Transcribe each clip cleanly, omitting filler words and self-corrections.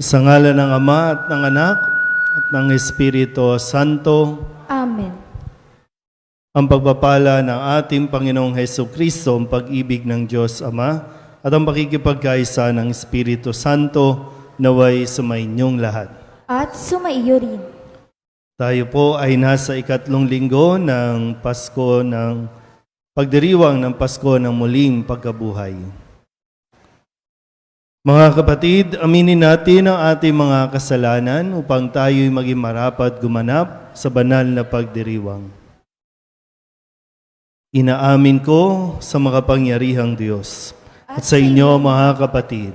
Sa ngalan ng Ama at ng Anak at ng Espiritu Santo, Amen. ang pagpapala ng ating Panginoong Hesukristo, ang pag-ibig ng Diyos Ama, at ang pakikipagkaisa ng Espiritu Santo naway sumainyong lahat. At sumaiyo rin. Tayo po ay nasa ikatlong linggo ng Pasko, ng pagdiriwang ng Pasko ng muling pagkabuhay. Mga kapatid, aminin natin ang ating mga kasalanan upang tayo'y maging marapat gumanap sa banal na pagdiriwang. Inaamin ko sa makapangyarihang Diyos at sa inyo mga kapatid,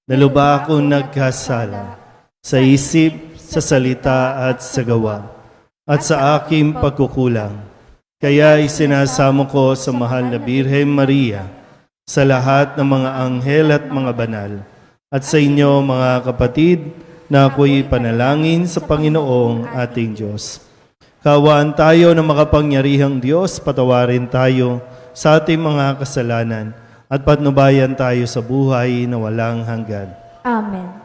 na lubha akong nagkasala sa isip, sa salita at sa gawa, at sa aking pagkukulang. Kaya isinasamo ko sa mahal na Birhen Maria, sa lahat ng mga anghel at mga banal, at sa inyo mga kapatid, na ako'y panalangin sa Panginoong ating Diyos. Kawaan tayo ng makapangyarihang Diyos, patawarin tayo sa ating mga kasalanan, at patnubayan tayo sa buhay na walang hanggan. Amen.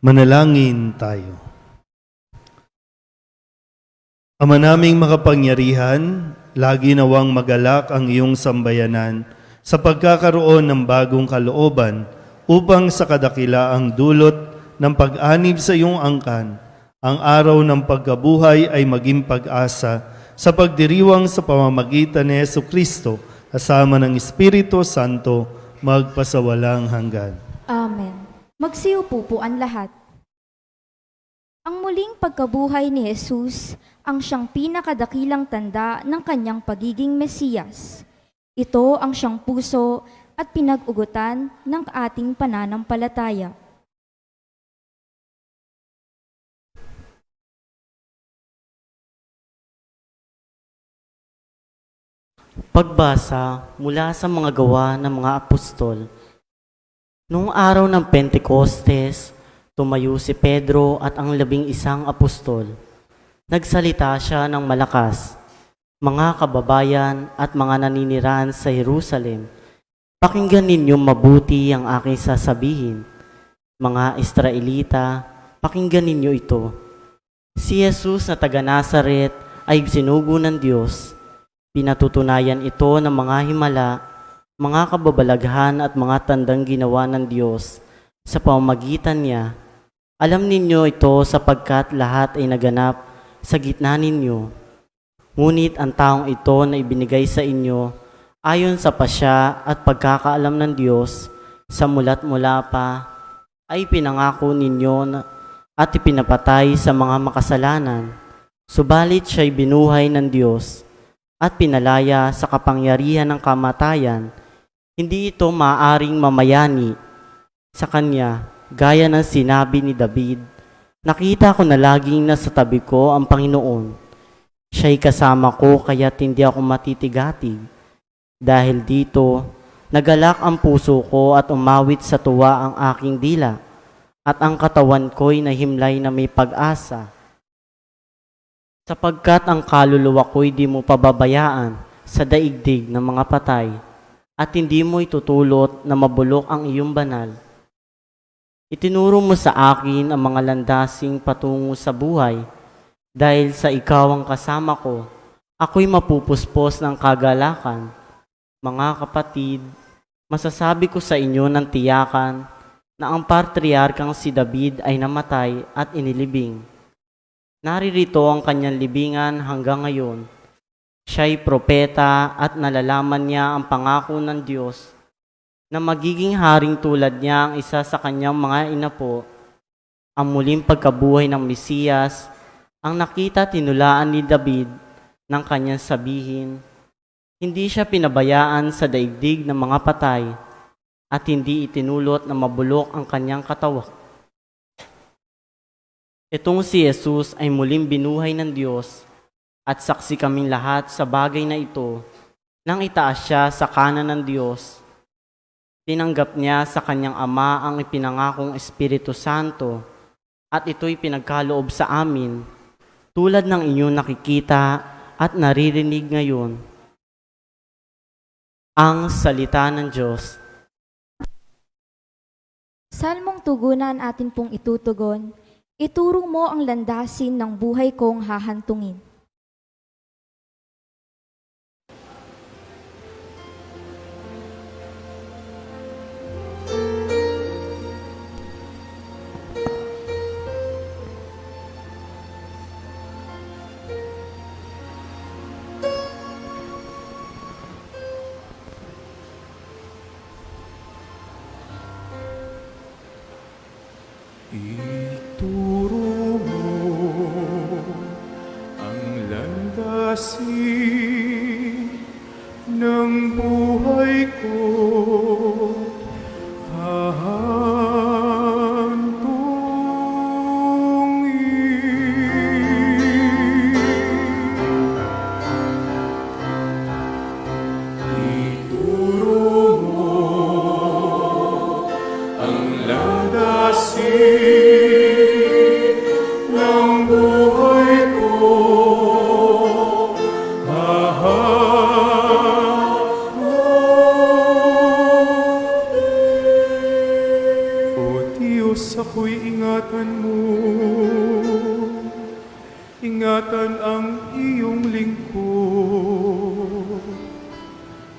Manalangin tayo. Ama naming makapangyarihan, lagi nawang magalak ang iyong sambayanan sa pagkakaroon ng bagong kalooban upang sa kadakilaang dulot ng pag-anib sa iyong angkan, ang araw ng pagkabuhay ay maging pag-asa sa pagdiriwang sa pamamagitan ni Jesucristo kasama ng Espiritu Santo magpasawalang hanggan. Amen. Magsiupo po ang lahat. Ang muling pagkabuhay ni Jesus ang siyang pinakadakilang tanda ng kanyang pagiging Mesiyas. Ito ang siyang puso at pinag-ugutan ng ating pananampalataya. Pagbasa mula sa mga gawa ng mga apostol. Noong araw ng Pentecostes, tumayo si Pedro at ang 11 apostol. Nagsalita siya ng malakas, "Mga kababayan at mga naninirahan sa Jerusalem, pakinggan ninyo mabuti ang aking sasabihin. Mga Israelita, pakinggan ninyo ito. Si Jesus na taga Nazaret ay sinugo ng Diyos. Pinatutunayan ito ng mga himala, mga kababalaghan at mga tandang ginawa ng Diyos sa pamamagitan niya. Alam ninyo ito sapagkat lahat ay naganap sa gitna ninyo. Ngunit ang taong ito na ibinigay sa inyo ayon sa pasya at pagkakaalam ng Diyos sa mulat mula pa ay pinangako ninyo at ipinapatay sa mga makasalanan. Subalit siya'y binuhay ng Diyos at pinalaya sa kapangyarihan ng kamatayan. Hindi ito maaring mamayani sa Kanya, gaya ng sinabi ni David, "Nakita ko na laging nasa tabi ko ang Panginoon. Siya'y kasama ko kaya't hindi ako matitigatig. Dahil dito, nagalak ang puso ko at umawit sa tuwa ang aking dila, at ang katawan ko'y nahimlay na may pag-asa. Sapagkat ang kaluluwa ko'y di mo pababayaan sa daigdig ng mga patay, at hindi mo itutulot na mabulok ang iyong banal. Itinuro mo sa akin ang mga landasing patungo sa buhay. Dahil sa ikaw ang kasama ko, ako'y mapupuspos ng kagalakan. Mga kapatid, masasabi ko sa inyo ng tiyakan na ang patriarkang si David ay namatay at inilibing. Naririto ang kanyang libingan hanggang ngayon. Siya'y propeta at nalalaman niya ang pangako ng Diyos na magiging haring tulad niya ang isa sa kanyang mga inapo, ang muling pagkabuhay ng Mesiyas, ang nakita tinulaan ni David ng kanyang sabihin. Hindi siya pinabayaan sa daigdig ng mga patay at hindi itinulot na mabulok ang kanyang katawan. Itong si Jesus ay muling binuhay ng Diyos at saksi kaming lahat sa bagay na ito nang itaas siya sa kanan ng Diyos. Tinanggap niya sa kanyang Ama ang ipinangakong Espiritu Santo at ito'y pinagkaloob sa amin tulad ng inyong nakikita at naririnig ngayon. Ang salita ng Diyos. Salmong tugunan atin pong itutugon, ituro mo ang landasin ng buhay kong hahantungin. Ituro mo ang landasin ng buhay ko, hahantungin. Ituro mo ang landasin ng buhay ko, hahantungin. O Diyos, ako'y ingatan mo, ingatan ang iyong lingkod.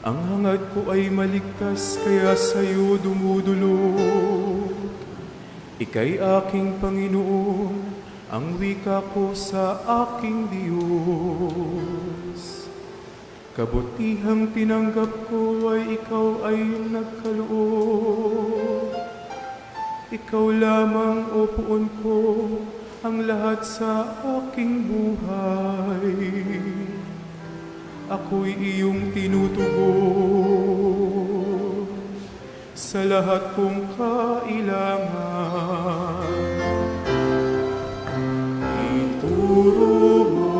Ang hangad ko ay maligtas, kaya sa'yo dumudulog. Ika'y aking Panginoon, ang wika ko sa aking Diyos. Kabutihang tinanggap ko ay ikaw ay nagkaloob. Ikaw lamang, O puon ko, ang lahat sa aking buhay. Ako'y iyong tinutugon sa lahat kong kailangan. Ituro mo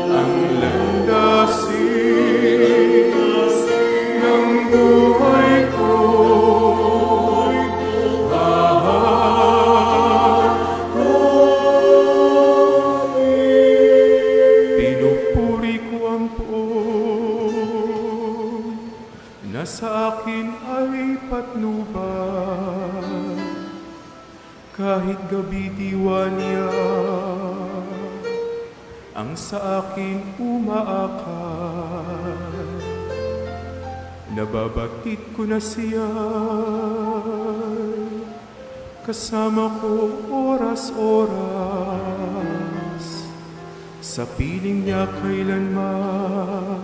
ang landasin ng buhay ko. Pinupuri ko ang poon na sa akin ay patnubay. Kahit gabi diwa niya ang sa akin umaakay. Nababatid ko na siya, kasama ko oras-oras. Sa piling niya kailanman,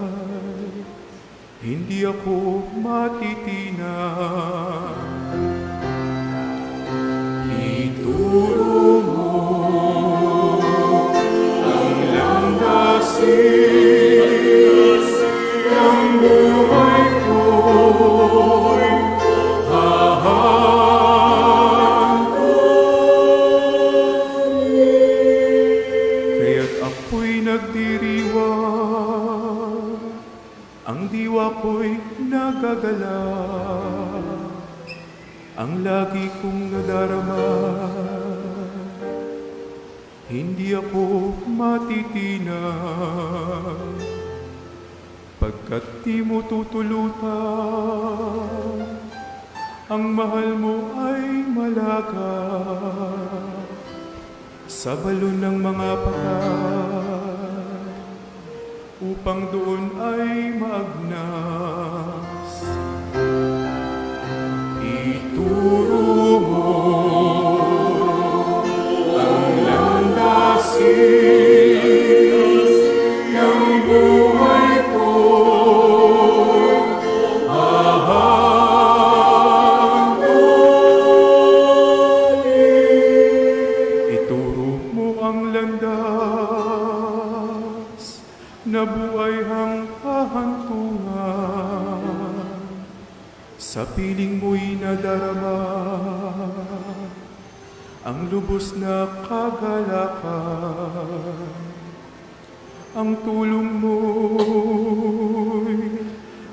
hindi ako matitinag. Ituro mo ang landasin ng buhay ko. Kaya't ako'y nagdiriwang, ang diwa ko'y nagagala. Ang lagi kong nadarama, hindi ako matitinag. Pagkat di mo tutulutan, ang mahal mo ay malaga. Sa balon ng mga patay, upang doon ay maagnas. Ituro mo ang landasin ng buhay ko. Ituro mo ang landas na buhay hang kahantungan. Sa piling mo'y nadarama ang lubos na kagalakan. Ang tulong mo'y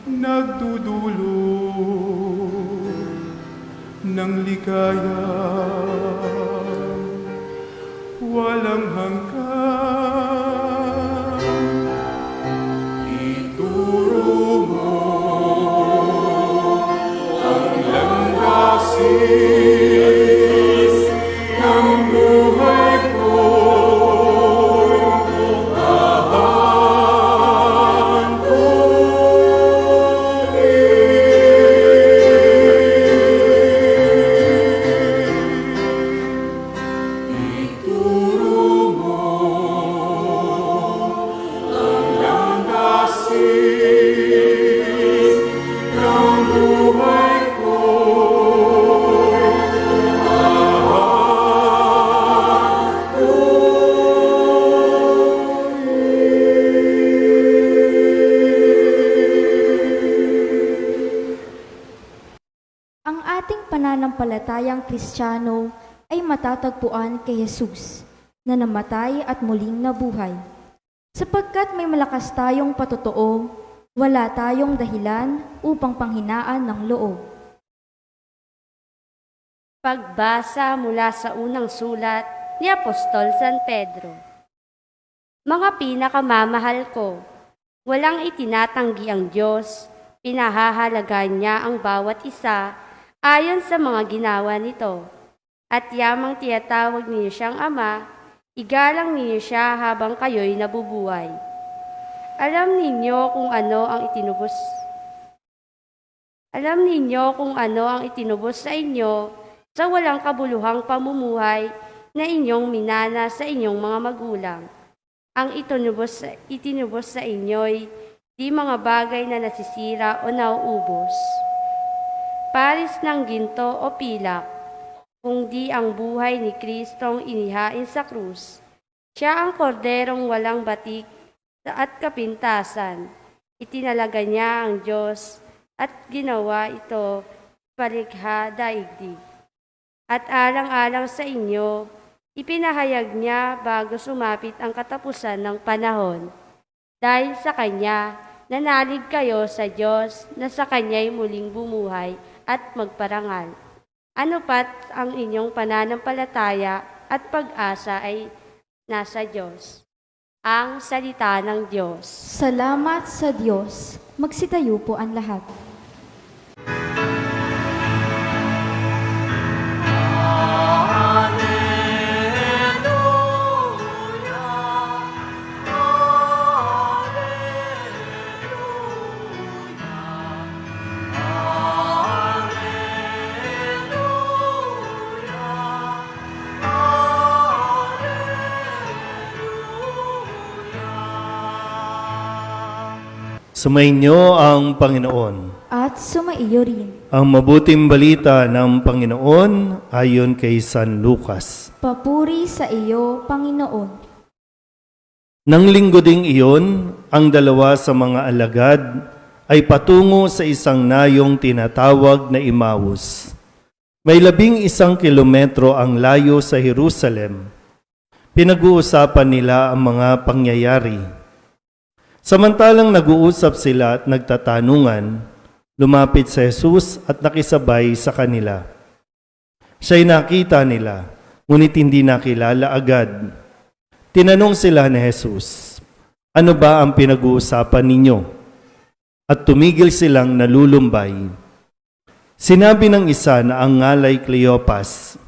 nagdudulot ng ligaya. Walang hanggan. Ituro mo ang landasin ng buhay ko. Ituro mo ang landasin ng buhay ko. Ang ating pananampalatayang Kristiyano ay matatagpuan kay Jesus na namatay at muling nabuhay. Sapagkat may malakas tayong patotoo, wala tayong dahilan upang panghinaan ng loob. Pagbasa mula sa unang sulat ni Apostol San Pedro. Mga pinakamamahal ko, walang itinatanggi ang Diyos, pinahahalagan niya ang bawat isa ayon sa mga ginawa nito. At yamang tiyatawag niyo siyang Ama, igalang niyo siya habang kayo'y nabubuhay. Alam ninyo kung ano ang itinubos sa inyo sa walang kabuluhang pamumuhay na inyong minana sa inyong mga magulang. Ang itinubos sa inyo'y di mga bagay na nasisira o nauubos. paris ng ginto o pilak, kundi ang buhay ni Kristong inihain sa krus. Siya ang korderong walang batik at kapintasan. Itinalaga niya ang Diyos at ginawa ito palikha daigdig. At alang-alang sa inyo, ipinahayag niya bago sumapit ang katapusan ng panahon. Dahil sa Kanya, nanalig kayo sa Diyos na sa Kanya'y muling bumuhay at magparangal. Ano pat ang inyong pananampalataya at pag-asa ay nasa Diyos. Ang salita ng Diyos. Salamat sa Diyos. Magsitayo po ang lahat. Sumainyo ang Panginoon. At sumaiyo rin. Ang mabuting balita ng Panginoon ayon kay San Lucas. Papuri sa iyo, Panginoon. Nang linggo ding iyon, ang dalawa sa mga alagad ay patungo sa isang nayong tinatawag na Emmaus. May 11 kilometro ang layo sa Jerusalem. Pinag-uusapan nila ang mga pangyayari. Samantalang nag-uusap sila at nagtatanungan, lumapit si Jesus at nakisabay sa kanila. Siya'y nakita nila, ngunit hindi nakilala agad. Tinanong sila ni Jesus, "Ano ba ang pinag-uusapan ninyo?" At tumigil silang nalulumbay. Sinabi ng isa na ang ngalay Cleopas,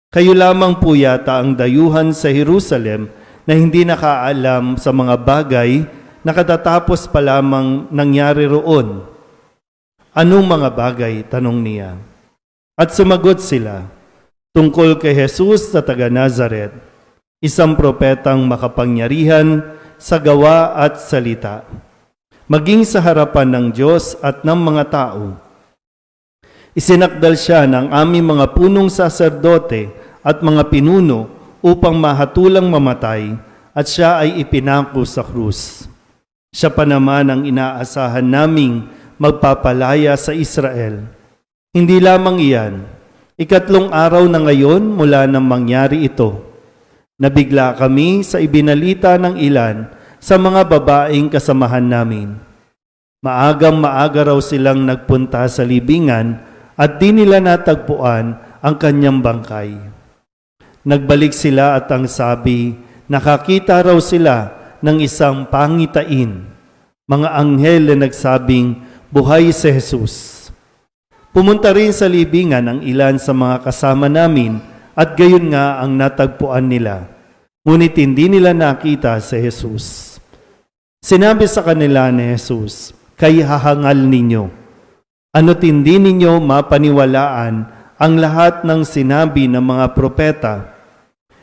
"Kayo lamang po yata ang dayuhan sa Jerusalem na hindi nakaalam sa mga bagay na katatapos pa lamang nangyari roon." "Anong mga bagay?" tanong niya. At sumagot sila, "Tungkol kay Jesus na taga Nazaret, isang propetang makapangyarihan sa gawa at salita, maging sa harapan ng Diyos at ng mga tao. Isinakdal siya ng aming mga punong saserdote at mga pinuno upang mahatulang mamatay, at siya ay ipinako sa krus. Siya pa naman ang inaasahan naming magpapalaya sa Israel. Hindi lamang iyan, 3 araw na ngayon mula nang mangyari ito. Nabigla kami sa ibinalita ng ilan sa mga babaeng kasamahan namin. Maagang-maaga raw silang nagpunta sa libingan at di nila natagpuan ang kanyang bangkay. Nagbalik sila at ang sabi, nakakita raw sila ng isang pangitain, mga anghel na nagsabing, buhay si Jesus. Pumunta rin sa libingan ang ilan sa mga kasama namin at gayon nga ang natagpuan nila. Ngunit hindi nila nakita si Jesus. Sinabi sa kanila ni Jesus, "Kay hahangal ninyo. Ano't hindi ninyo mapaniwalaan ang lahat ng sinabi ng mga propeta?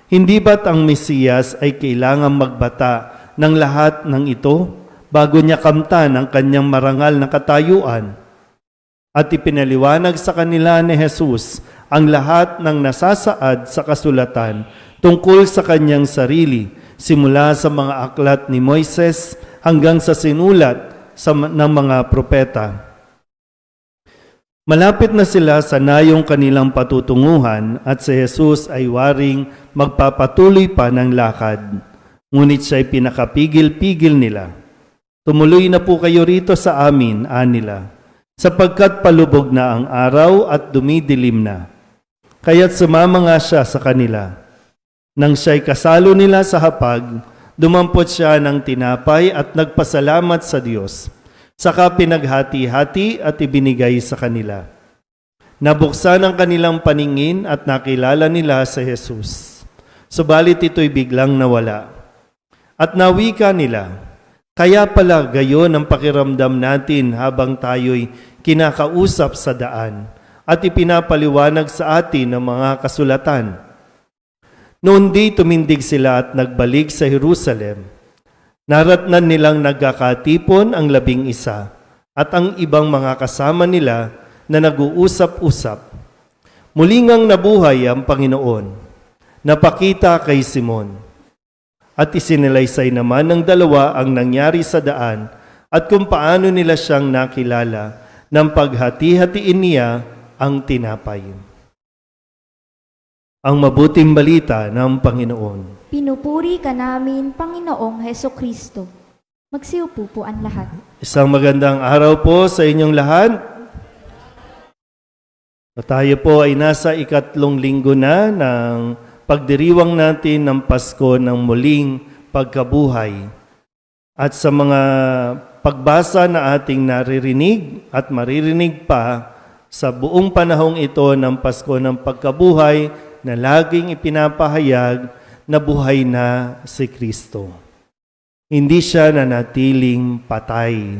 Hindi ba't ang Mesiyas ay kailangang magbata ng lahat ng ito bago niya kamtan ang kanyang marangal na katayuan?" At ipinaliwanag sa kanila ni Jesus ang lahat ng nasasaad sa kasulatan tungkol sa kanyang sarili, simula sa mga aklat ni Moises hanggang sa sinulat ng mga propeta. Malapit na sila sa nayong kanilang patutunguhan at si Jesus ay waring magpapatuloy pa ng lakad. Ngunit siya'y pinakapigil-pigil nila. "Tumuloy na po kayo rito sa amin," anila, "sapagkat palubog na ang araw at dumidilim na." Kaya't sumama nga siya sa kanila. Nang siya'y kasalo nila sa hapag, dumampot siya ng tinapay at nagpasalamat sa Diyos. Saka pinaghati-hati at ibinigay sa kanila. Nabuksan ang kanilang paningin at nakilala nila si Jesus. Subalit ito'y biglang nawala. At nawika nila, "Kaya pala gayon ang pakiramdam natin habang tayo'y kinakausap sa daan at ipinapaliwanag sa atin ng mga kasulatan." Noon di tumindig sila at nagbalik sa Jerusalem. Naratnan nilang nagkakatipon ang 11 at ang ibang mga kasama nila na nag-uusap-usap. Muli ngang nabuhay ang Panginoon. Napakita kay Simon. At isinilaysay naman ng dalawa ang nangyari sa daan at kung paano nila siyang nakilala nang paghati-hatiin niya ang tinapay. Ang mabuting balita ng Panginoon. Pinupuri ka namin, Panginoong Heso Kristo. Magsiupo po ang lahat. Isang magandang araw po sa inyong lahat. Tayo po ay nasa ikatlong linggo na ng pagdiriwang natin ng Pasko ng muling pagkabuhay. At sa mga pagbasa na ating naririnig at maririnig pa sa buong panahong ito ng Pasko ng pagkabuhay na laging ipinapahayag na buhay na si Kristo. Hindi siya nanatiling patay.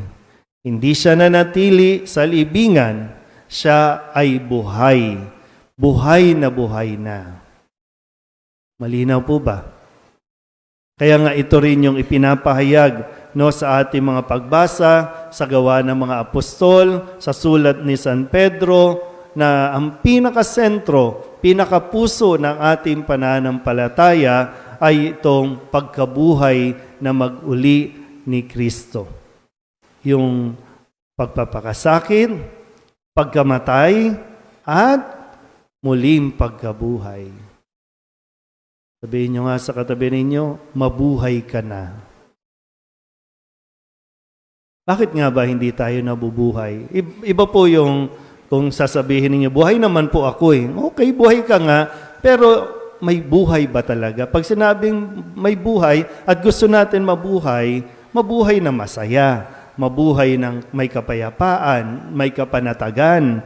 Hindi siya nanatili sa libingan. Siya ay buhay. Buhay na. Malinaw po ba? Kaya nga ito rin yung ipinapahayag sa ating mga pagbasa sa Gawa ng mga Apostol, sa sulat ni San Pedro, na ang pinakasentro, pinakapuso ng ating pananampalataya ay itong pagkabuhay na mag-uli ni Kristo. Yung pagpapakasakit, pagkamatay, at muling pagkabuhay. Sabihin nyo nga sa katabi ninyo, mabuhay ka na. Bakit nga ba hindi tayo nabubuhay? Iba po yung kung sasabihin ninyo, buhay naman po ako eh. Okay, buhay ka nga, pero may buhay ba talaga? Pag sinabing may buhay at gusto natin mabuhay, mabuhay na masaya. Mabuhay ng may kapayapaan, may kapanatagan.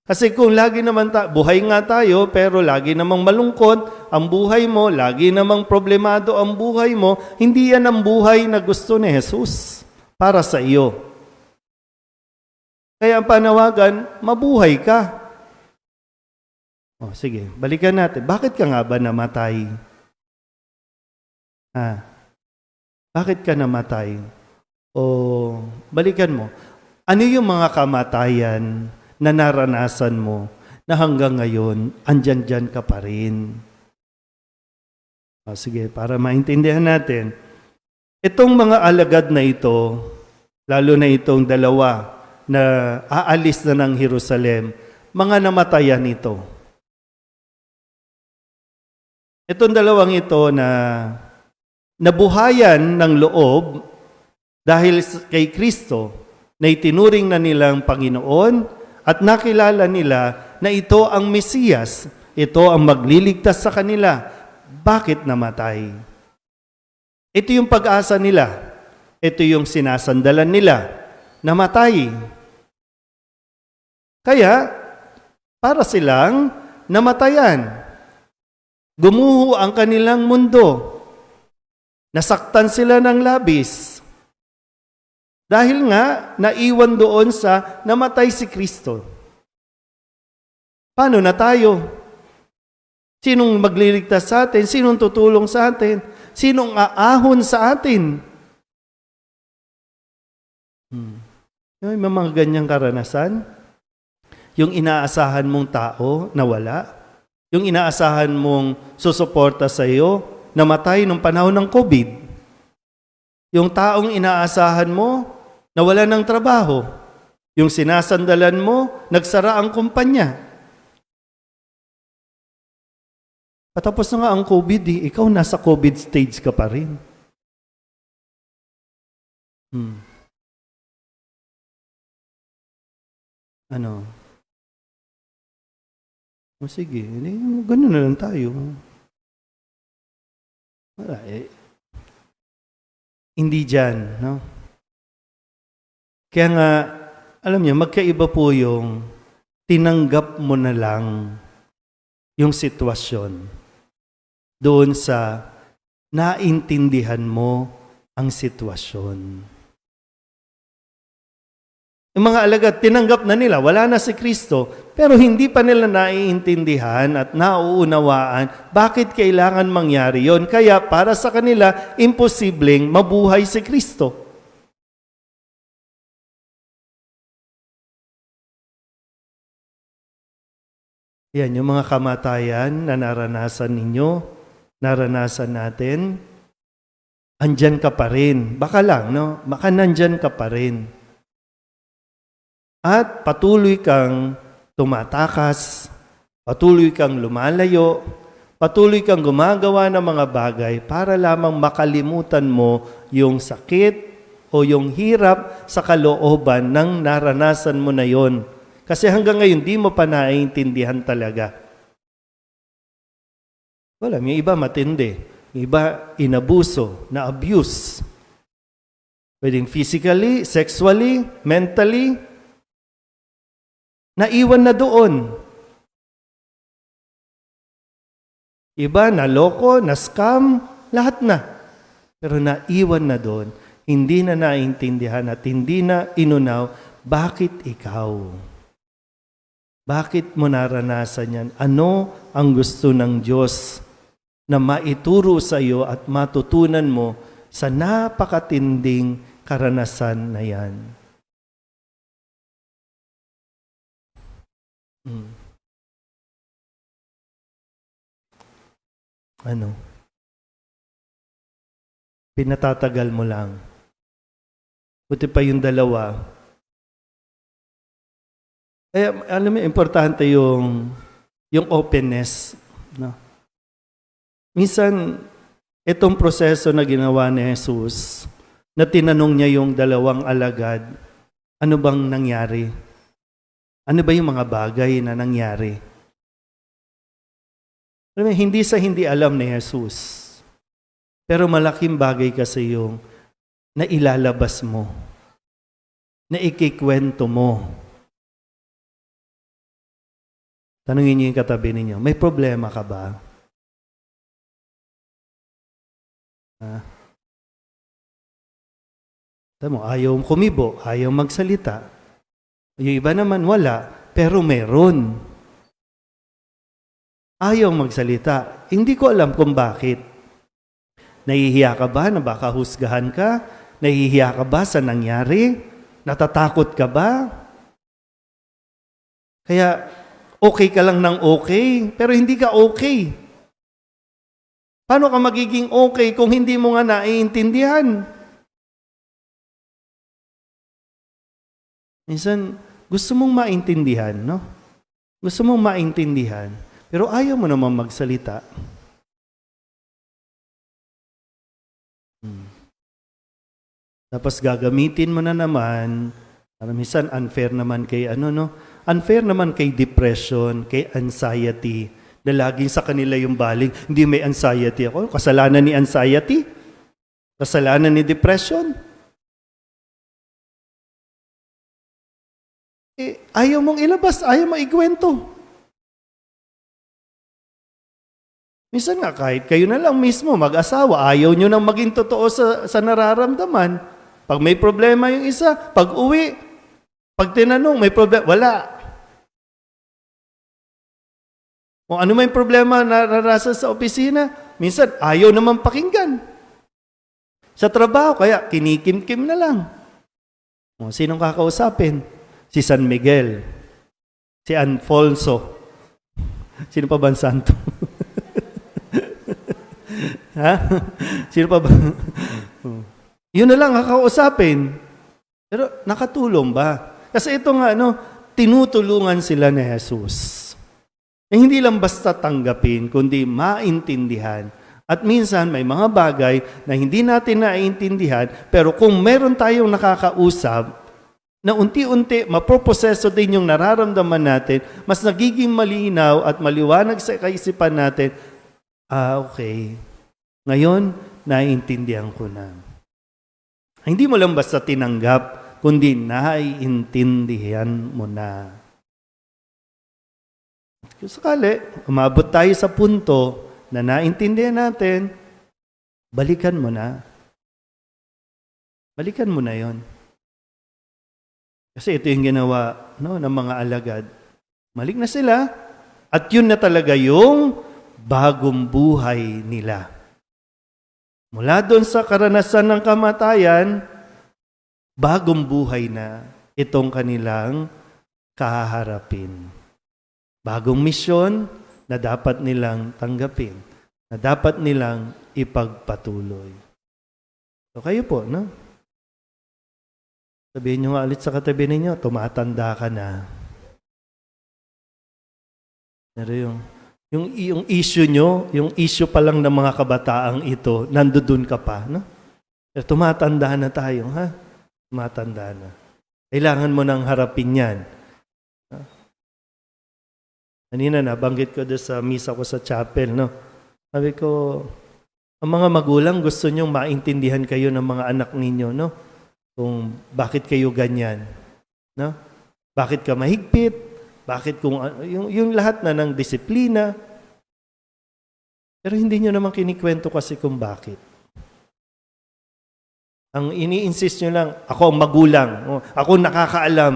Kasi kung lagi naman buhay nga tayo, pero lagi namang malungkot ang buhay mo, lagi namang problemado ang buhay mo, hindi yan ang buhay na gusto ni Jesus para sa iyo. Kaya ang panawagan, mabuhay ka. Sige, balikan natin. Bakit ka nga ba namatay? Bakit ka namatay? Balikan mo. Ano yung mga kamatayan na naranasan mo na hanggang ngayon, andyan ka pa rin? Sige, para maintindihan natin. Itong mga alagad na ito, lalo na itong dalawa na aalis na ng Jerusalem, mga namatayan ito. Itong dalawang ito na nabuhayan ng loob dahil kay Kristo na itinuring na nilang Panginoon at nakilala nila na ito ang Mesiyas, ito ang magliligtas sa kanila. Bakit namatay? Ito yung pag-asa nila. Ito yung sinasandalan nila. Namatay. Kaya, para silang namatayan. Gumuho ang kanilang mundo. Nasaktan sila ng labis. Dahil nga, naiwan doon sa namatay si Kristo. Paano na tayo? Sinong magliligtas sa atin? Sinong tutulong sa atin? Sinong aahon sa atin? Yung mga ganyang karanasan, yung inaasahan mong tao nawala, yung inaasahan mong susuporta sa iyo, namatay nung panahon ng COVID. Yung taong inaasahan mo, nawala ng trabaho. Yung sinasandalan mo, nagsara ang kumpanya. Patapos na nga ang COVID, ikaw nasa COVID stage ka pa rin. Sige, ganun na lang tayo. Wala hindi dyan, no? Kaya nga, alam niyo, magkaiba po yung tinanggap mo na lang yung sitwasyon doon sa naintindihan mo ang sitwasyon. Yung mga alagad, tinanggap na nila, wala na si Kristo, pero hindi pa nila naiintindihan at nauunawaan bakit kailangan mangyari yon. Kaya para sa kanila, imposibleng mabuhay si Kristo. Yan, yung mga kamatayan na naranasan ninyo, naranasan natin, andyan ka pa rin. Baka lang, no? Baka nandyan ka pa rin. At patuloy kang tumatakas, patuloy kang lumalayo, patuloy kang gumagawa ng mga bagay para lamang makalimutan mo yung sakit o yung hirap sa kalooban ng naranasan mo na yon. Kasi hanggang ngayon, di mo pa naiintindihan talaga. Wala, may iba matindi. May iba inabuso, na-abuse. Pwedeng physically, sexually, mentally. Naiwan na doon. Iba, naloko, na-scam, lahat na. Pero naiwan na doon. Hindi na naintindihan at hindi na inunaw, bakit ikaw? Bakit mo naranasan yan? Ano ang gusto ng Diyos na maituro sa iyo at matutunan mo sa napakatinding karanasan na yan? Ano? Pinatatagal mo lang. Buti pa yung dalawa. Eh, alam mo, importante yung openness. No? Minsan, itong proseso na ginawa ni Jesus, na tinanong niya yung dalawang alagad, ano bang nangyari? Ano ba yung mga bagay na nangyari? Alam mo, hindi sa hindi alam ni Jesus. Pero malaking bagay kasi yung na ilalabas mo, na ikikwento mo. Tanungin niyo yung katabi ninyo, may problema ka ba? Tama mo, ayaw kumibo, ayaw magsalita. Yung iba naman wala, pero meron. Ayaw magsalita. Hindi ko alam kung bakit. Nahihiya ka ba na baka husgahan ka? Nahihiya ka ba sa nangyari? Natatakot ka ba? Kaya, okay ka lang ng okay, pero hindi ka okay. Paano ka magiging okay kung hindi mo nga naiintindihan? Minsan, gusto mong maintindihan, no? Gusto mong maintindihan, pero ayaw mo naman magsalita. Tapos gagamitin mo na naman, minsan unfair naman kay unfair naman kay depression, kay anxiety, na laging sa kanila yung baling, hindi may anxiety ako. Kasalanan ni anxiety? Kasalanan ni depression? Ayaw mong ilabas, ayaw mong ikwento. Minsan nga, kahit kayo na lang mismo, mag-asawa, ayaw nyo nang maging totoo sa nararamdaman. Pag may problema yung isa, pag uwi, pag tinanong, may problema, wala. Kung ano may problema na naranasan sa opisina, minsan ayaw naman pakinggan. Sa trabaho, kaya kinikim-kim na lang. Sinong kakausapin? Si San Miguel. Si Alfonso. Sino pa ba ang santo? Ha? Sino pa ba? Yun na lang kakausapin. Pero nakatulong ba? Kasi ito nga, tinutulungan sila ni Jesus. Hindi lang basta tanggapin, kundi maintindihan. At minsan may mga bagay na hindi natin naiintindihan, pero kung meron tayong nakakausap, na unti-unti maproproseso din yung nararamdaman natin, mas nagiging malinaw at maliwanag sa kaisipan natin, okay. Ngayon, naiintindihan ko na. Hindi mo lang basta tinanggap, kundi naiintindihan mo na. Kung sakali, umabot tayo sa punto na naintindihan natin, balikan mo na. Balikan mo na yon. Kasi ito yung ginawa ng mga alagad. Malik na sila, at yun na talaga yung bagong buhay nila. Mula doon sa karanasan ng kamatayan, bagong buhay na itong kanilang kaharapin. bagong misyon na dapat nilang tanggapin, na dapat nilang ipagpatuloy. So kayo po, no? Sabihin nyo nga ulit sa katabi ninyo, tumatanda ka na. Pero yung issue nyo, yung issue pa lang ng mga kabataang ito, nandoon ka pa, no? Pero tumatanda na tayo, ha? Tumatanda na. Kailangan mo nang harapin yan. Kanina nabanggit ko doon sa misa ko sa chapel, no? Sabi ko, ang mga magulang gusto nyong maintindihan kayo ng mga anak ninyo, no? Kung bakit kayo ganyan, no? Bakit ka mahigpit? Bakit kung yung lahat na ng disiplina? Pero hindi nyo naman kinikwento kasi kung bakit. Ang ini-insist nyo lang, ako ang magulang, ako nakakaalam.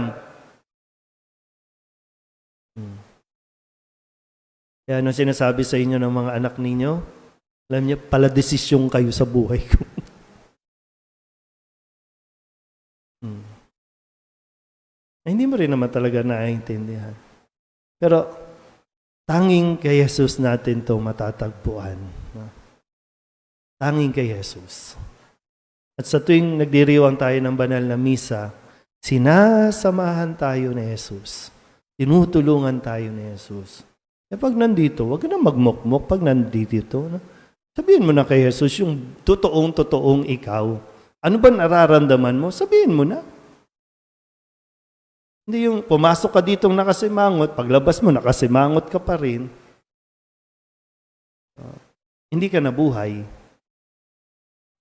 Kaya ano sinasabi sa inyo ng mga anak ninyo? Alam niyo, pala desisyon kayo sa buhay ko. Hindi mo rin naman talaga naiintindihan. Pero, tanging kay Jesus natin ito matatagpuan. Tanging kay Jesus. At sa tuwing nagdiriwang tayo ng banal na misa, sinasamahan tayo ni Jesus. Tinutulungan tayo ni Jesus. E pag nandito, huwag ka na magmukmok pag nandito. No? Sabihin mo na kay Jesus yung totoong ikaw. Ano ba nararamdaman mo? Sabihin mo na. Hindi yung pumasok ka ditong nakasimangot, paglabas mo nakasimangot ka pa rin. Hindi ka nabuhay.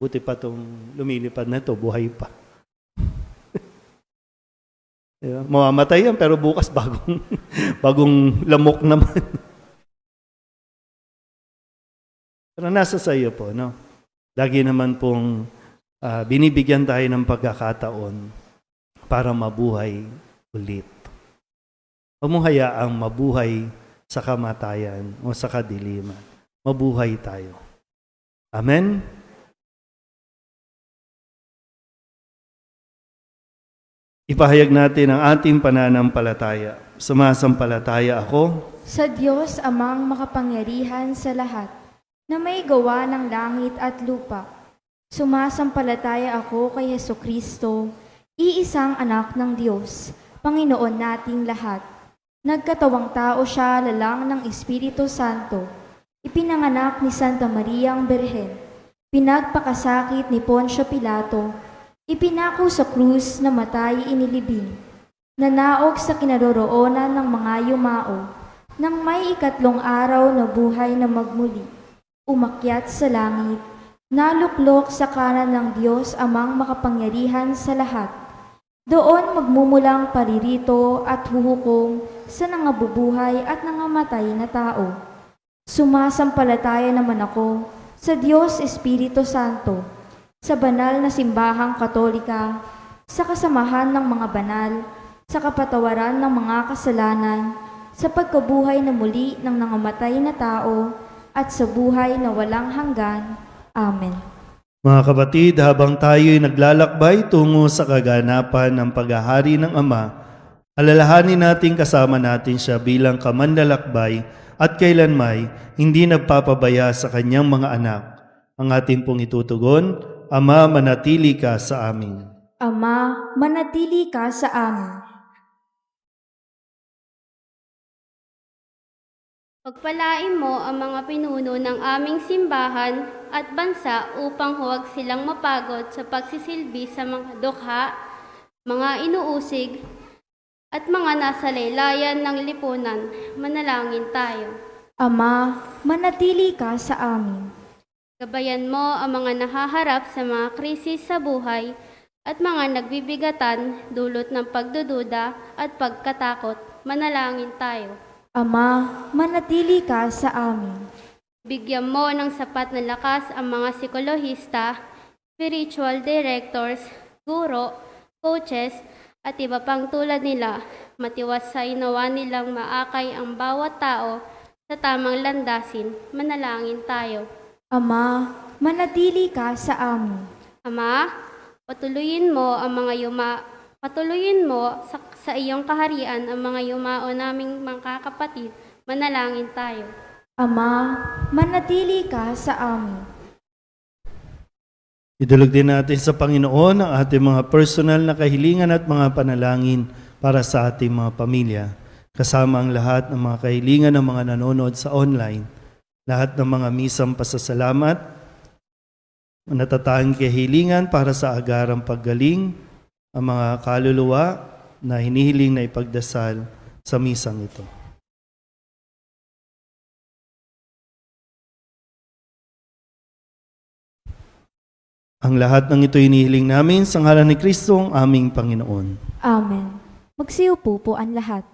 Buti pa itong lumilipad na ito, buhay pa. Diba? Mamamatay yan, pero bukas bagong lamok naman. Pero nasa sa iyo po, no? Lagi naman pong binibigyan tayo ng pagkakataon para mabuhay ulit. Huwag mong hayaang mabuhay sa kamatayan o sa kadiliman. Mabuhay tayo. Amen? Ipahayag natin ang ating pananampalataya. Sumasampalataya ako Sa Diyos amang makapangyarihan sa lahat, na may gawa ng langit at lupa. Sumasampalataya ako kay Hesukristo, iisang anak ng Diyos, Panginoon nating lahat. Nagkatawang tao siya lalang ng Espiritu Santo. Ipinanganak ni Santa Mariang Berhen. Pinagpakasakit ni Poncio Pilato. Ipinako sa krus na matay inilibing. Nanaog sa kinaroroonan ng mga yumao. Nang may ikatlong araw na buhay na magmuli. Umakyat sa langit. Naluklok sa kanan ng Diyos amang makapangyarihan sa lahat. Doon magmumulang paririto at huhukom sa nangabubuhay at nangamatay na tao. Sumasampalataya naman ako sa Diyos Espiritu Santo, sa banal na simbahang katolika, sa kasamahan ng mga banal, sa kapatawaran ng mga kasalanan, sa pagkabuhay na muli ng nangamatay na tao, at sa buhay na walang hanggan. Amen. Mga kapatid, habang tayo'y naglalakbay tungo sa kaganapan ng paghahari ng Ama, alalahanin natin kasama natin siya bilang kamanlalakbay at kailanmay hindi nagpapabaya sa kanyang mga anak. Ang ating pong itutugon, Ama, manatili ka sa amin. Ama, manatili ka sa amin. Pagpalain mo ang mga pinuno ng aming simbahan at bansa upang huwag silang mapagod sa pagsisilbi sa mga dukha, mga inuusig, at mga nasa laylayan ng lipunan. Manalangin tayo. Ama, manatili ka sa amin. Gabayan mo ang mga nahaharap sa mga krisis sa buhay at mga nagbibigatan dulot ng pagdududa at pagkatakot. Manalangin tayo. Ama, manatili ka sa amin. Bigyan mo ng sapat na lakas ang mga psikolohista, spiritual directors, guro, coaches, at iba pang tulad nila. Matiwasay nawa nilang maakay ang bawat tao sa tamang landasin. Manalangin tayo. Ama, manatili ka sa amin. Ama, patuloyin mo ang mga Patuloyin mo sa iyong kaharian ang mga yumao naming mga kapatid. Manalangin tayo. Ama, manatili ka sa amin. Idulog din natin sa Panginoon ang ating mga personal na kahilingan at mga panalangin para sa ating mga pamilya. Kasama ang lahat ng mga kahilingan ng mga nanonood sa online. Lahat ng mga misang pasasalamat, natatanging kahilingan para sa agarang paggaling, ang mga kaluluwa na hinihiling na ipagdasal sa misang ito. Ang lahat ng ito hinihiling namin sa ngalan ni Kristo, ang aming Panginoon. Amen. Magsiupo po ang lahat.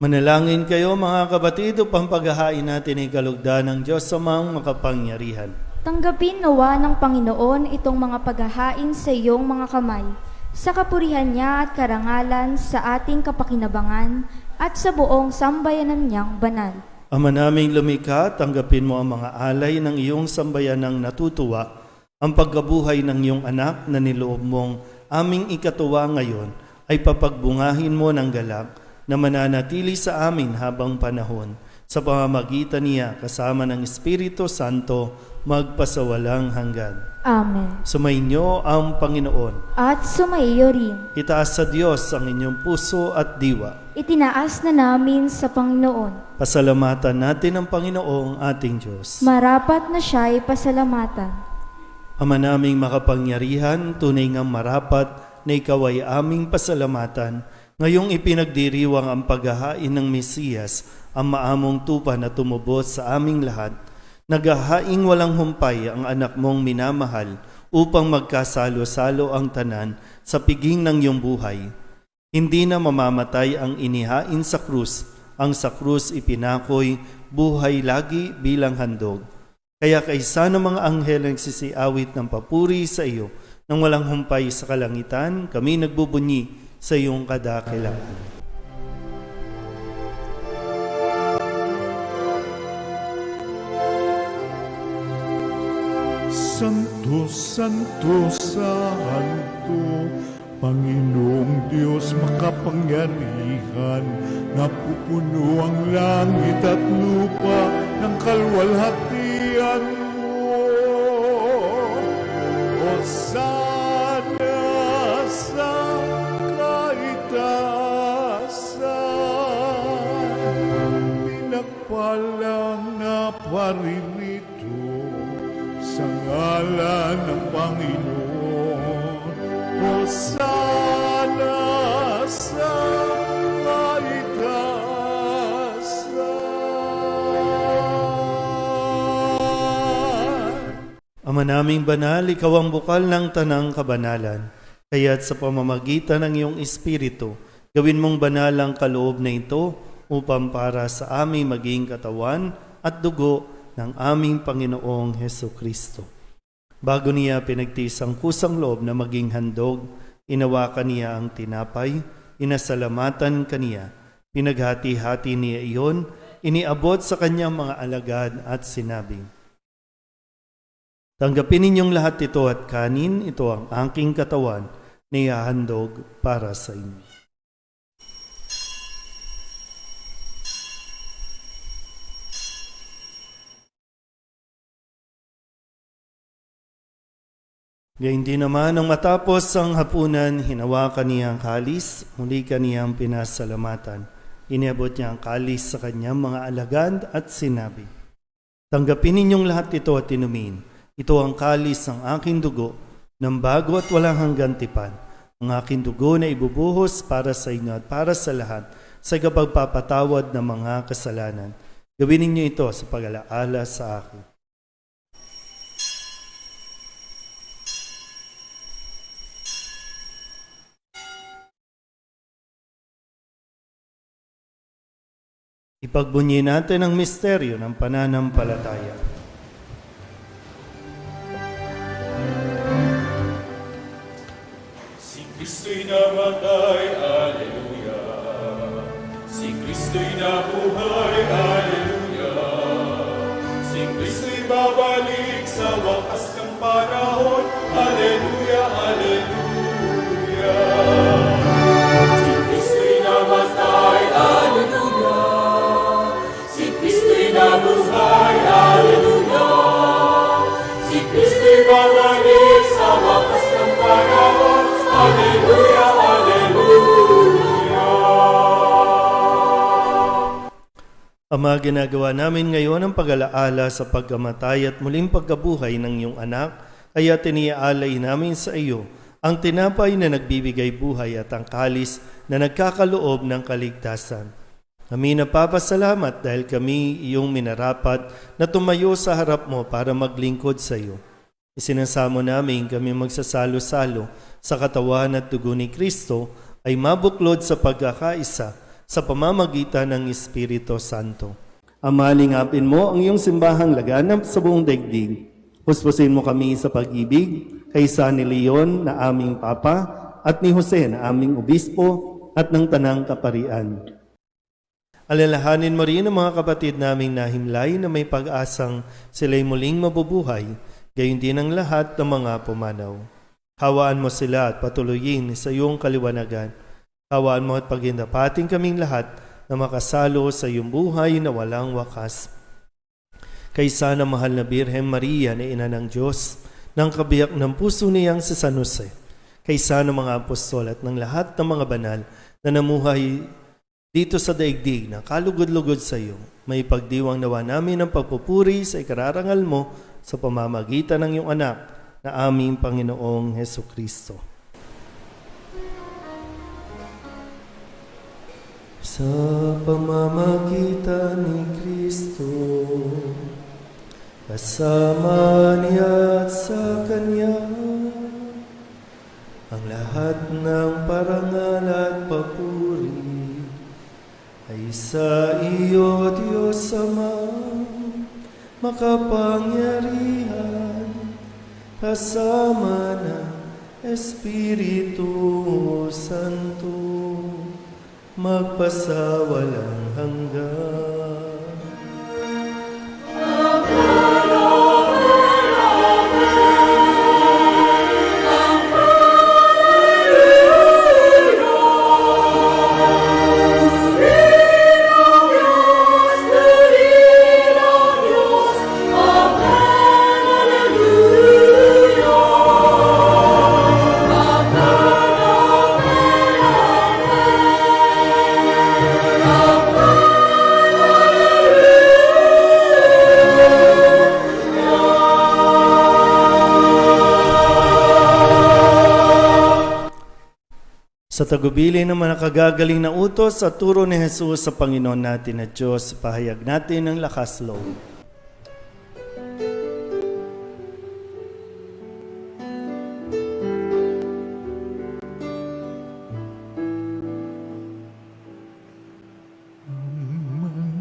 Manalangin kayo mga kapatid upang paghahain natin ay kalugdan ng Diyos sa mga makapangyarihan. Tanggapin nawa ng Panginoon itong mga paghahain sa iyong mga kamay, sa kapurihan niya at karangalan sa ating kapakinabangan at sa buong sambayanan niyang banal. Ama naming lumikha, tanggapin mo ang mga alay ng iyong sambayanang natutuwa, ang pagkabuhay ng iyong anak na niloob mong aming ikatuwa ngayon ay papagbungahin mo ng galak na mananatili sa amin habang panahon. Sa pamamagitan niya kasama ng Espiritu Santo magpasawalang hanggan. Amen. Sumainyo ang Panginoon. At sumaiyo rin. Itaas sa Diyos ang inyong puso at diwa. Itinaas na namin sa Panginoon. Pasalamatan natin ang Panginoong ating Diyos. Marapat na siya'y pasalamatan. Ama naming makapangyarihan, tunay ngang marapat na ikaw ay aming pasalamatan. Ngayong ipinagdiriwang ang paghahain ng Mesiyas, ang maamong tupa na tumubos sa aming lahat, naghahaing walang humpay ang anak mong minamahal upang magkasalo-salo ang tanan sa piging ng iyong buhay. Hindi na mamamatay ang inihain sa krus, ang sa krus ipinakoy buhay lagi bilang handog. Kaya kaysa ng mga anghel ang sisiawit ng papuri sa iyo, nang walang humpay sa kalangitan, kami nagbubunyi sa iyong kadakilaan. Santo, Santo, Santo, Panginoong Diyos makapangyarihan, napupuno ang langit at lupa ng kalwalhatian mo. Hosana sa kaitaasan, pinagpalang na paririto sa ngalan ng Panginoon. Hosana sa kaitaasan. Ama naming banal, ikaw ang bukal ng tanang kabanalan. Kaya't sa pamamagitan ng iyong Espiritu, gawin mong banal ang kaloob na ito upang para sa aming maging katawan at dugo ng aming Panginoong Hesukristo. Bago niya pinagtiis ang kusang loob na maging handog, inawakan niya ang tinapay, inasalamatan kaniya, pinaghati-hati niya iyon, iniabot sa kanyang mga alagad at sinabi, "Tanggapin ninyong lahat ito at kanin, ito ang aking katawan na ihahandog para sa inyo." Gayun din naman, nang matapos ang hapunan, hinawakan niya ang kalis, muli kaniyang pinasalamatan. Iniabot niya ang kalis sa kanyang mga alagad at sinabi, "Tanggapin ninyong lahat ito at inumin. Ito ang kalis ng aking dugo, ng bago at walang hanggang tipan. Ang aking dugo na ibubuhos para sa inyo at para sa lahat sa kapagpapatawad ng mga kasalanan. Gawin ninyo ito sa pag-alaala sa akin." Ipagbunyi natin ang misteryo ng pananampalataya. Kristo'y nabuhay, Hallelujah. Si Kristo'y babalik sa wakas ng panahon, Hallelujah, Hallelujah. Si Kristo'y namatay, Hallelujah. Si Kristo'y nabuhay, Hallelujah. Si Kristo'y babalik sa wakas ng panahon, Hallelujah, Ama, ginagawa namin ngayon ang pag-alaala sa pagkamatay at muling pagkabuhay ng iyong anak, kaya tiniaalay namin sa iyo ang tinapay na nagbibigay buhay at ang kalis na nagkakaloob ng kaligtasan. Kami napapasalamat dahil kami iyong minarapat na tumayo sa harap mo para maglingkod sa iyo. Isinasamo namin kami magsasalo-salo sa katawan at dugo ni Kristo ay mabuklod sa pagkakaisa sa pamamagitan ng Espiritu Santo. Ama, lingapin mo ang iyong simbahang laganap sa buong daigdig. Puspusin mo kami sa pag-ibig kaysa ni Leon na aming Papa at ni Jose na aming Obispo at ng Tanang Kaparian. Alalahanin mo rin ang mga kapatid naming nahimlay na may pag-asang sila'y muling mabubuhay, gayon din ang lahat ng mga pumanaw. Hawaan mo sila at patuloyin sa iyong kaliwanagan. Hawaan mo at paghindapating kaming lahat na makasalo sa iyong buhay na walang wakas. Kaysa na mahal na Birhen Maria na Ina ng Diyos, ng kabiyak ng puso niyang si San Jose, kaysa ng mga apostol at ng lahat ng mga banal na namuhay dito sa daigdig na kalugod-lugod sa iyo, may pagdiwang nawa namin ang pagpupuri sa ikararangal mo sa pamamagitan ng iyong anak na aming Panginoong Hesukristo. Sa pamamagitan ni Kristo, kasama niya at sa Kanya, ang lahat ng parangal at papuri ay sa iyo, Diyos Ama, makapangyarihan, kasama ng Espiritu Santo, magpasawalang hanggan. Sa tagubilin ng mga nakagagaling na utos sa turo ni Jesus sa Panginoon natin na Diyos, pahayag natin ng lakas loob.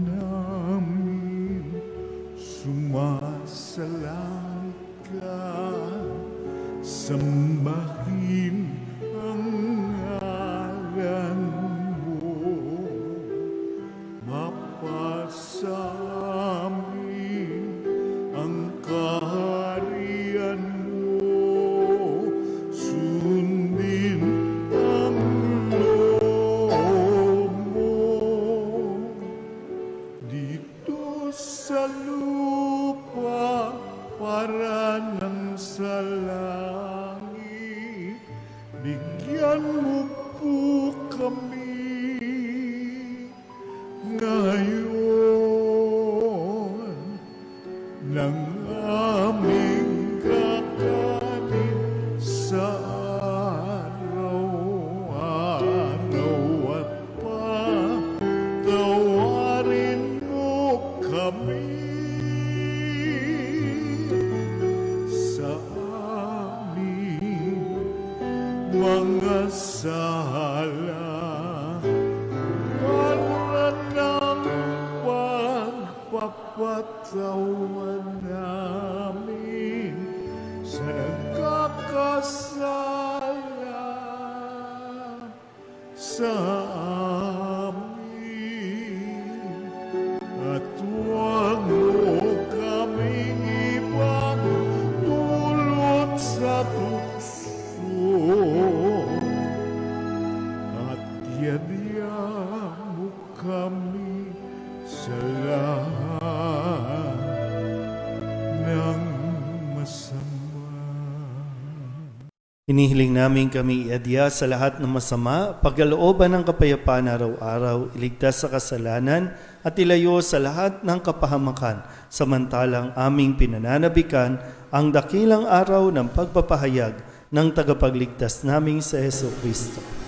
namin sumasalang ka, sambahin ang ngalan mo, mapasa amin ang kaharian mo, sundin ang loob mo dito sa lupa para ng sa langit. Bigyan mo po kami ngayon ng aming kakanin sa araw-araw at patawarin mo kami sa aming mga sala para ng pagpapatawan namin sa nagkakasala sa amin. mo kami sa lahat ng masama. Hinihiling namin kami iadya sa lahat ng masama, pagkalooban ng kapayapaan araw-araw, iligtas sa kasalanan at ilayo sa lahat ng kapahamakan, samantalang aming pinananabikan ang dakilang araw ng pagpapahayag ng tagapagligtas naming sa Heso Kristo.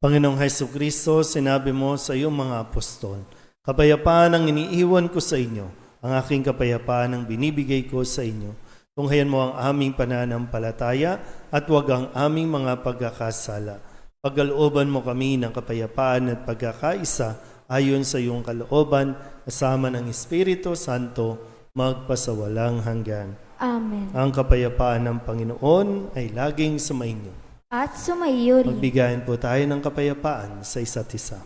Panginoong Heso Kristo, sinabi mo sa iyong mga apostol, kapayapaan ang iniiwan ko sa inyo, ang aking kapayapaan ang binibigay ko sa inyo. Tunghayan mo ang aming pananampalataya at huwag ang aming mga pagkakasala. Pagkalooban mo kami ng kapayapaan at pagkakaisa ayon sa iyong kalooban, kasama ng Espiritu Santo, magpasawalang hanggan. Amen. Ang kapayapaan ng Panginoon ay laging sumainyo. At sumaiyo rin. Magbigayan po tayo ng kapayapaan sa isa't isa.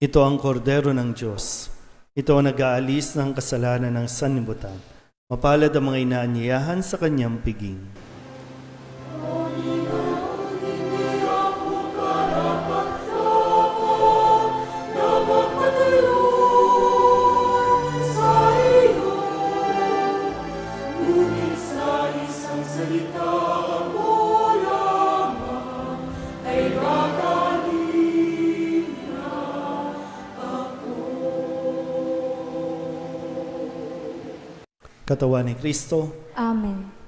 Ito ang kordero ng Diyos. Ito ang nag-aalis ng kasalanan ng sanlibutan. Mapalad ang mga inaanyayahan sa kanyang piging. Katawan ni Kristo. Amen.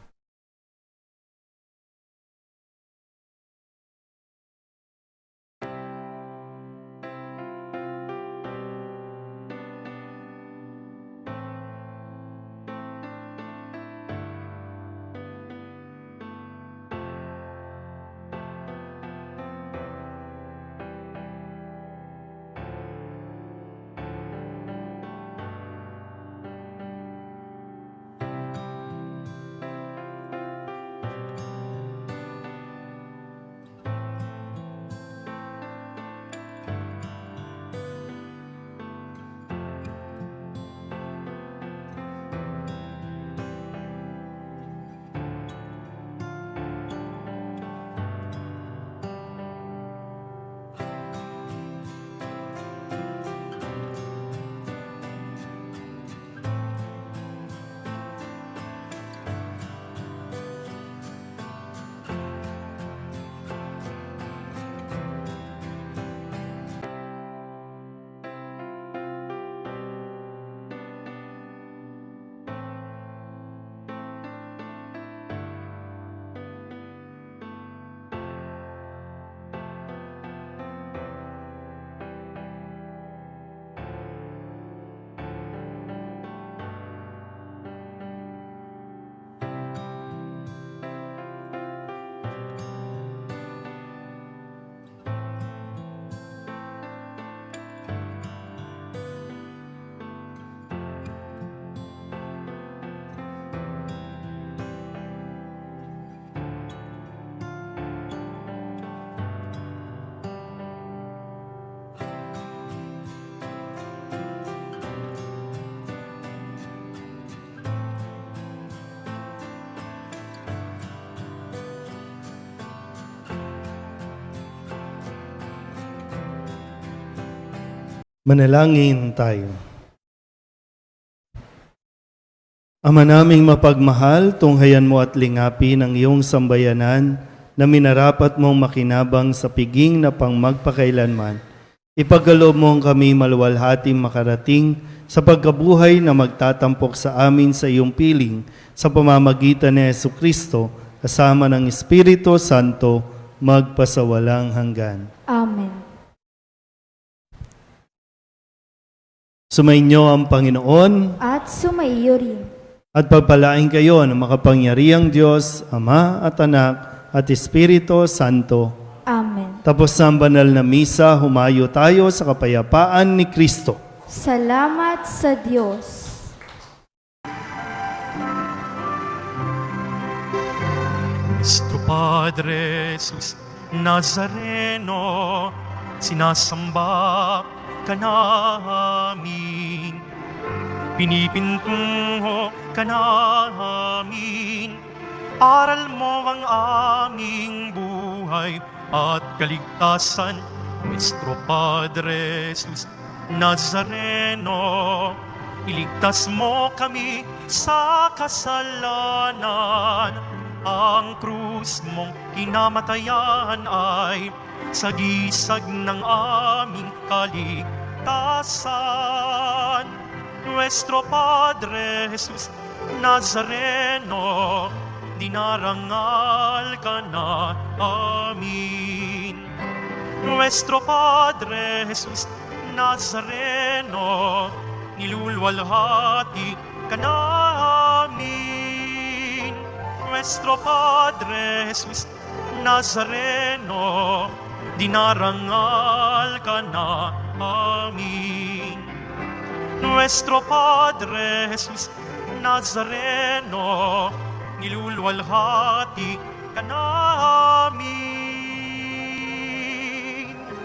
Manalangin tayo. Ama naming mapagmahal, tunghayan mo at lingapin ang iyong sambayanan na minarapat mong makinabang sa piging na pang magpakailanman. Ipagkaloob mo kami maluwalhating makarating sa pagkabuhay na magtatampok sa amin sa iyong piling sa pamamagitan ni Jesucristo kasama ng Espiritu Santo magpasawalang hanggan. Amen. Sumainyo ang Panginoon At sumaiyo rin. at pagpalain kayo ng makapangyarihang Diyos, Ama at Anak at Espiritu Santo. Amen. Tapos na ang banal na misa, humayo tayo sa kapayapaan ni Kristo. Salamat sa Diyos. Nuestro Padre Jesus Nazareno, sinasamba ka namin. Pinipintungo ka namin. Aral mo ang aming buhay at kaligtasan. Nuestro Padre Jesus Nazareno, iligtas mo kami sa kasalanan. Ang krus mong kinamatayan ay sagisag ng aming kaligtasan. Nuestro Padre Jesus Nazareno, dinarangal ka na amin. Nuestro Padre Jesus Nazareno, nilulwalhati ka namin. Nuestro Padre Jesus Nazareno, dinarangal ka na amin. Nuestro Padre Jesus Nazareno, nilulwalhati ka namin.